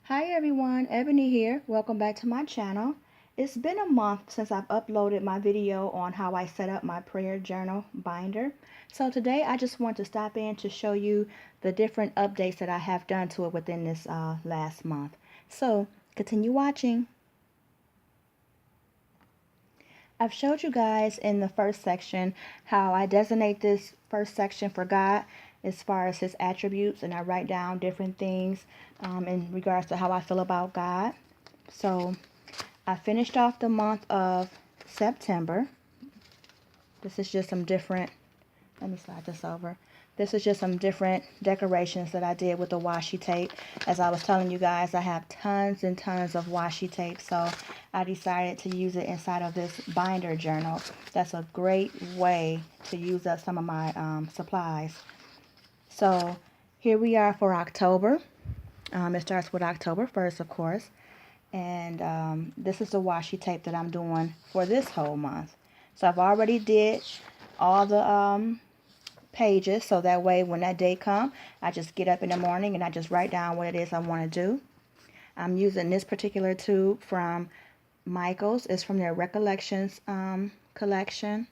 Hi everyone, Ebony here. Welcome back to my channel. It's been a month since I've uploaded my video on how I set up my prayer journal binder. So today I just want to stop in to show you the different updates that I have done to it within this last month. So continue watching. I've showed you guys in the first section how I designate this first section for God as far as his attributes, and I write down different things in regards to how I feel about God. So I finished off the month of September. This is just some different, let me slide this over. This is just some different decorations that I did with the washi tape. As I was telling you guys, I have tons and tons of washi tape, so I decided to use it inside of this binder journal. That's a great way to use up some of my supplies. So here we are for October. It starts with October 1st, of course. And this is the washi tape that I'm doing for this whole month. So I've already did all the pages, so that way when that day comes, I just get up in the morning and I just write down what it is I want to do. I'm using this particular tube from Michaels. It's from their Recollections collection,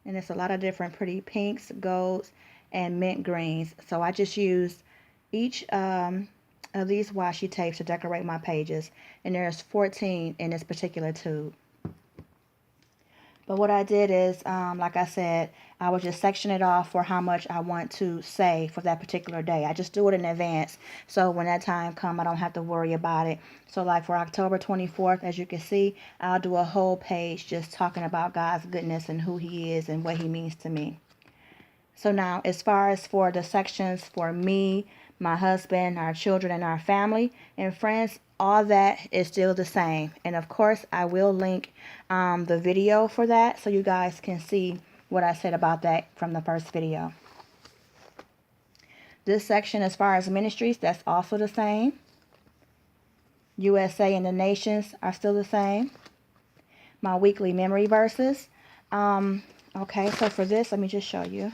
and it's a lot of different pretty pinks, golds, and mint greens. So I just used each of these washi tapes to decorate my pages, and there's 14 in this particular tube. But what I did is, like I said, I would just section it off for how much I want to say for that particular day. I just do it in advance, so when that time comes, I don't have to worry about it. So like for October 24th, as you can see, I'll do a whole page just talking about God's goodness and who he is and what he means to me. So now, as far as for the sections for me, my husband, our children, and our family and friends, all that is still the same. And of course, I will link the video for that so you guys can see what I said about that from the first video. This section, as far as ministries, that's also the same. USA and the nations are still the same. My weekly memory verses. Okay, so for this, let me just show you.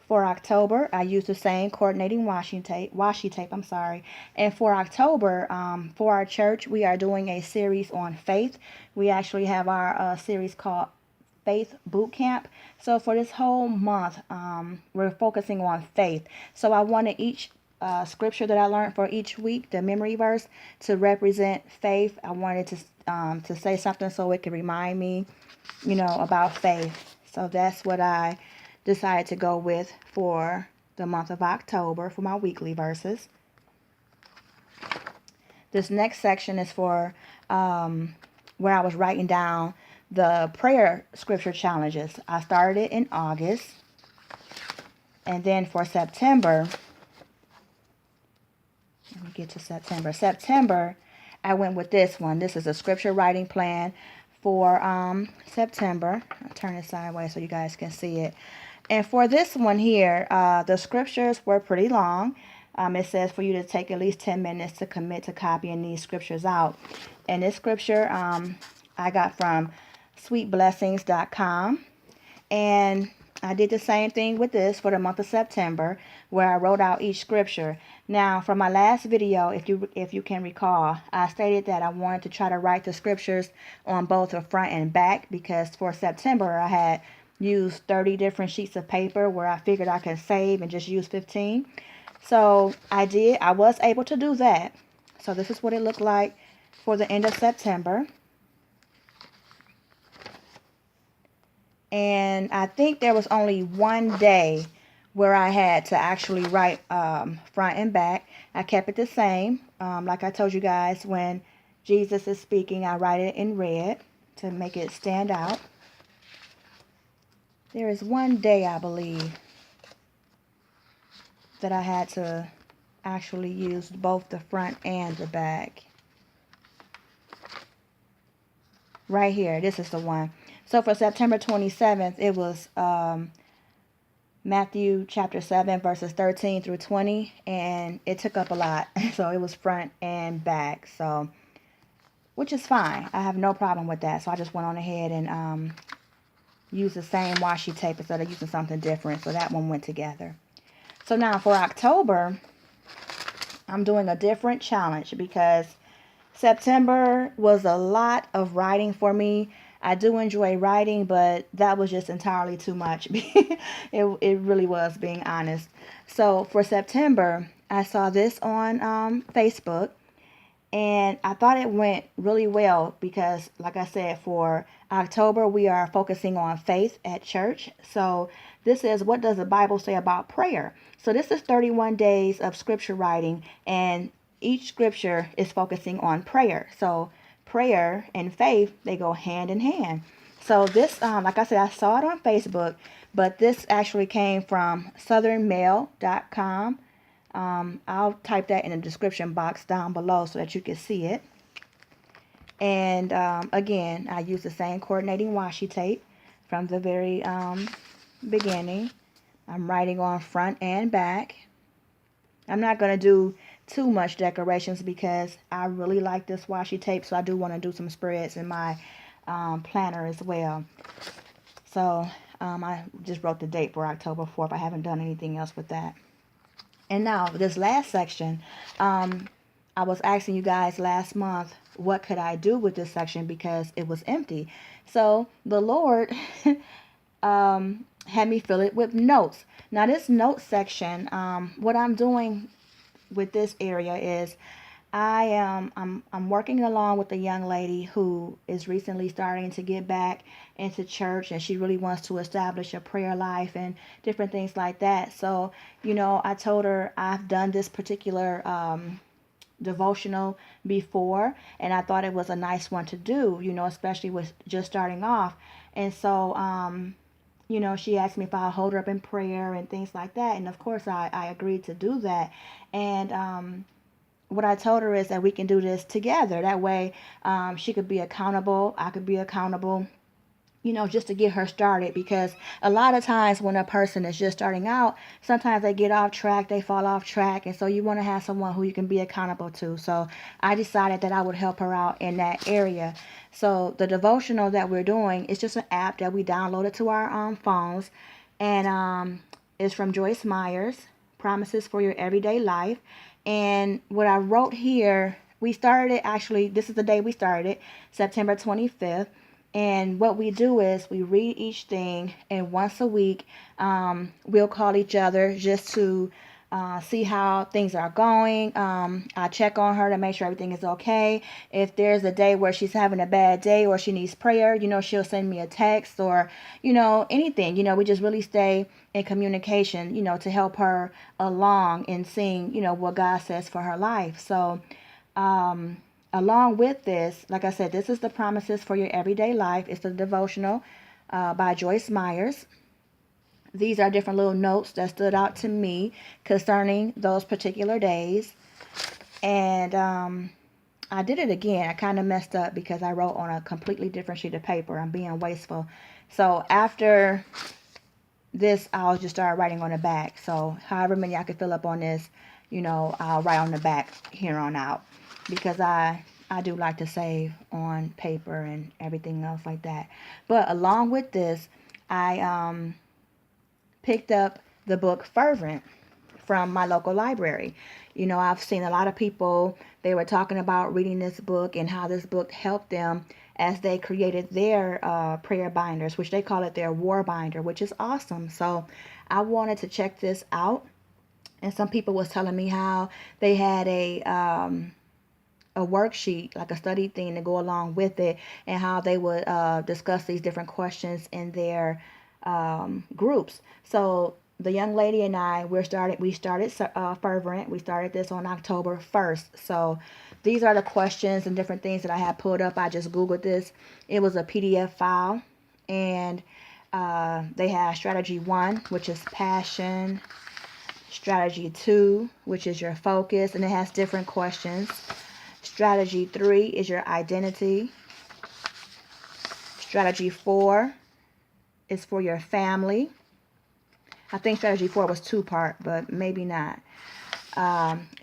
For October, I used the same coordinating washi tape, And for October, for our church, we are doing a series on faith. We actually have our series called Faith Boot Camp. So for this whole month, we're focusing on faith. So I wanted each scripture that I learned for each week, the memory verse, to represent faith. I wanted to say something so it could remind me, about faith. So that's what I decided to go with for the month of October for my weekly verses. This next section is for where I was writing down the prayer scripture challenges. I started it in August, and then for September, let me get to September, I went with this one. This is a scripture writing plan for September. I'll turn it sideways so you guys can see it. And for this one here, the scriptures were pretty long. It says for you to take at least 10 minutes to commit to copying these scriptures out. And this scripture I got from sweetblessings.com. And I did the same thing with this for the month of September, where I wrote out each scripture. Now, from my last video, if you can recall, I stated that I wanted to try to write the scriptures on both the front and back, because for September I had used 30 different sheets of paper where I figured I could save and just use 15. So I was able to do that. So this is what it looked like for the end of September. And I think there was only one day where I had to actually write front and back. I kept it the same. Like I told you guys, when Jesus is speaking, I write it in red to make it stand out. There is one day, I believe, that I had to actually use both the front and the back. Right here, this is the one. So for September 27th, it was Matthew chapter 7, verses 13 through 20, and it took up a lot. So it was front and back, so which is fine. I have no problem with that. So I just went on ahead and use the same washi tape instead of using something different. So that one went together. So now for October, I'm doing a different challenge because September was a lot of writing for me. I do enjoy writing, but that was just entirely too much. It really was, being honest. So for September, I saw this on Facebook, and I thought it went really well because, like I said, for October, we are focusing on faith at church. So this is, what does the Bible say about prayer? So this is 31 days of scripture writing, and each scripture is focusing on prayer. So prayer and faith, they go hand in hand. So this, like I said, I saw it on Facebook, but this actually came from SouthernMelle.com. I'll type that in the description box down below so that you can see it. And again, I use the same coordinating washi tape from the very beginning. I'm writing on front and back. I'm not going to do too much decorations because I really like this washi tape, so I do want to do some spreads in my planner as well. So I just wrote the date for October 4th. I haven't done anything else with that. And now, this last section, I was asking you guys last month, what could I do with this section because it was empty. So the Lord had me fill it with notes. Now, this note section, what I'm doing with this area is I'm working along with a young lady who is recently starting to get back into church, and she really wants to establish a prayer life and different things like that. So, I told her I've done this particular devotional before, and I thought it was a nice one to do, especially with just starting off. And so, she asked me if I'll hold her up in prayer and things like that. And of course, I agreed to do that. And what I told her is that we can do this together. That way, she could be accountable. I could be accountable, just to get her started. Because a lot of times when a person is just starting out, sometimes they get off track, they fall off track. And so you want to have someone who you can be accountable to. So I decided that I would help her out in that area. So the devotional that we're doing is just an app that we downloaded to our phones. And it's from Joyce Meyer's Promises for Your Everyday Life. And what I wrote here, we started it, actually, this is the day we started, September 25th. And what we do is we read each thing, and once a week, we'll call each other just to see how things are going. I check on her to make sure everything is okay. If there's a day where she's having a bad day or she needs prayer, she'll send me a text or, anything. We just really stay in communication, to help her along in seeing, what God says for her life. So, along with this, like I said, this is the Promises for Your Everyday Life. It's a devotional by Joyce Myers. These are different little notes that stood out to me concerning those particular days. And I did it again. I kind of messed up because I wrote on a completely different sheet of paper. I'm being wasteful. So after this, I'll just start writing on the back. So however many I could fill up on this, I'll write on the back here on out. Because I do like to save on paper and everything else like that. But along with this, I picked up the book Fervent from my local library. I've seen a lot of people, they were talking about reading this book and how this book helped them as they created their prayer binders, which they call it their war binder, which is awesome. So I wanted to check this out. And some people was telling me how they had a worksheet, like a study thing to go along with it, and how they would discuss these different questions in their groups. So the young lady and I, we started Fervent. We started this on October 1st. So these are the questions and different things that I had pulled up. I just Googled this. It was a PDF file, and they have strategy 1, which is passion, strategy 2, which is your focus, and it has different questions. Strategy 3 is your identity. Strategy 4 is for your family. I think strategy 4 was 2-part, but maybe not.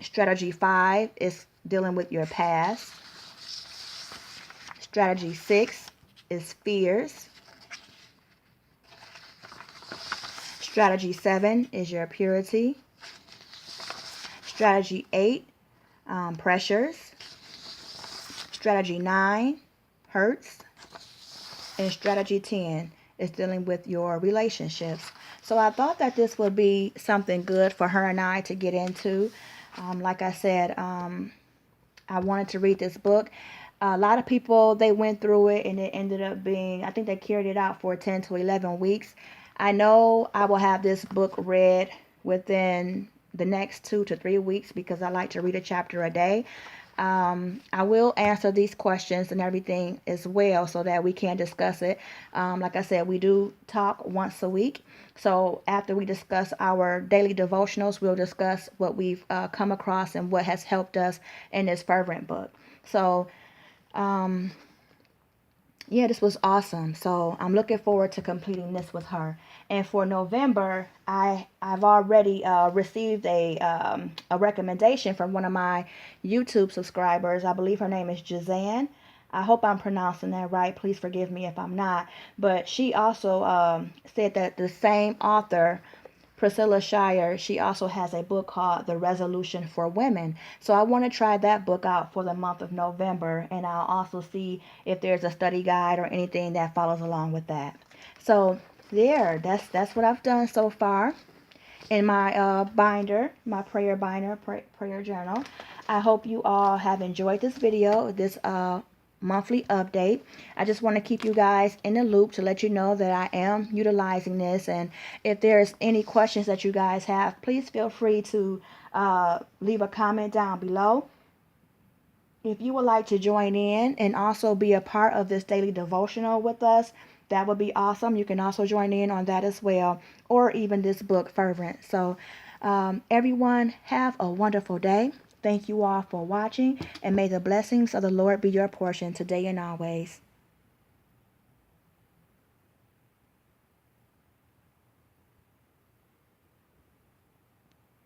Strategy 5 is dealing with your past. Strategy 6 is fears. Strategy 7 is your purity. Strategy 8, pressures. Strategy 9, hurts. And strategy 10 is dealing with your relationships. So I thought that this would be something good for her and I to get into. Like I said, I wanted to read this book. A lot of people, they went through it and it ended up being, I think they carried it out for 10 to 11 weeks. I know I will have this book read within the next 2 to 3 weeks because I like to read a chapter a day. I will answer these questions and everything as well so that we can discuss it. Like I said, we do talk once a week. So after we discuss our daily devotionals, we'll discuss what we've come across and what has helped us in this fervent book. So, yeah, this was awesome. So I'm looking forward to completing this with her. And for November, I've already received a recommendation from one of my YouTube subscribers. I believe her name is Jazanne. I hope I'm pronouncing that right. Please forgive me if I'm not. But she also said that the same author, Priscilla Shire, she also has a book called The Resolution for Women. So I want to try that book out for the month of November, and I'll also see if there's a study guide or anything that follows along with that. So there, that's what I've done so far in my binder, my prayer binder, prayer journal. I hope you all have enjoyed this video, this monthly update. I just want to keep you guys in the loop to let you know that I am utilizing this. And if there's any questions that you guys have, please feel free to leave a comment down below. If you would like to join in and also be a part of this daily devotional with us, that would be awesome. You can also join in on that as well, or even this book, Fervent. So everyone, have a wonderful day. Thank you all for watching, and may the blessings of the Lord be your portion today and always.